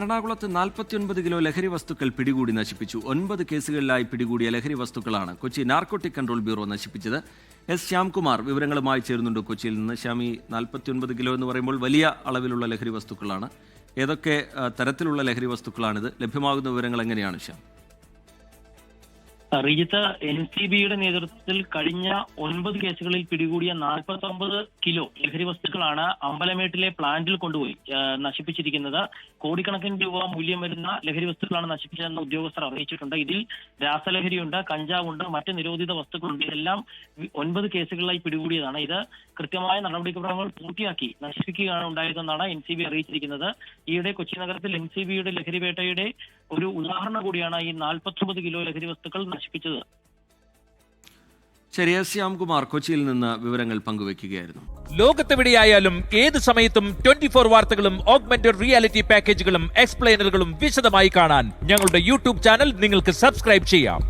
എറണാകുളത്ത് 49 കിലോ ലഹരി വസ്തുക്കൾ പിടികൂടി നശിപ്പിച്ചു. 9 കേസുകളിലായി പിടികൂടിയ ലഹരി വസ്തുക്കളാണ് കൊച്ചി നാർക്കോട്ടിക് കൺട്രോൾ ബ്യൂറോ നശിപ്പിച്ചത്. എസ് ശ്യാംകുമാർ വിവരങ്ങളുമായി ചേരുന്നുണ്ട് കൊച്ചിയിൽ നിന്ന്. ശ്യാമി, 49 കിലോ എന്ന് പറയുമ്പോൾ വലിയ അളവിലുള്ള ലഹരി വസ്തുക്കളാണ്. ഏതൊക്കെ തരത്തിലുള്ള ലഹരി വസ്തുക്കളാണിത്? ലഭ്യമാകുന്ന വിവരങ്ങൾ എങ്ങനെയാണ് ശ്യാം? റിജിത്ത്, NCBയുടെ നേതൃത്വത്തിൽ കഴിഞ്ഞ 9 കേസുകളിൽ പിടികൂടിയ 49 കിലോ ലഹരി വസ്തുക്കളാണ് അമ്പലമേട്ടിലെ പ്ലാന്റിൽ കൊണ്ടുപോയി നശിപ്പിച്ചിരിക്കുന്നത്. കോടിക്കണക്കിന് രൂപ മൂല്യം വരുന്ന ലഹരി വസ്തുക്കളാണ് നശിപ്പിച്ചതെന്ന് ഉദ്യോഗസ്ഥർ അറിയിച്ചിട്ടുണ്ട്. ഇതിൽ രാസലഹരിയുണ്ട്, കഞ്ചാവുണ്ട്, മറ്റ് നിരോധിത വസ്തുക്കളുണ്ട്. ഇതെല്ലാം 9 കേസുകളിലായി പിടികൂടിയതാണ്. ഇത് കൃത്യമായ നടപടിക്രമങ്ങൾ പൂർത്തിയാക്കി നശിപ്പിക്കുകയാണ് ഉണ്ടായതെന്നാണ് NCB അറിയിച്ചിരിക്കുന്നത്. ഈയിടെ കൊച്ചി നഗരത്തിൽ NCBയുടെ ലഹരി വേട്ടയുടെ ഒരു ഉദാഹരണം കൂടിയാണ് ഈ 49 കിലോ ലഹരി വസ്തുക്കൾ നശിപ്പിച്ചത്. ശരി, എസ് ശ്യാംകുമാർ കൊച്ചിയിൽ നിന്ന് വിവരങ്ങൾ പങ്കുവയ്ക്കുകയായിരുന്നു. ലോകത്തെവിടെയായാലും ഏത് സമയത്തും 24 വാർത്തകളും ഓഗ്മെന്റഡ് റിയാലിറ്റി പാക്കേജുകളും എക്സ്പ്ലെയിനറുകളും വിശദമായി കാണാൻ ഞങ്ങളുടെ യൂട്യൂബ് ചാനൽ നിങ്ങൾക്ക് സബ്സ്ക്രൈബ് ചെയ്യാം.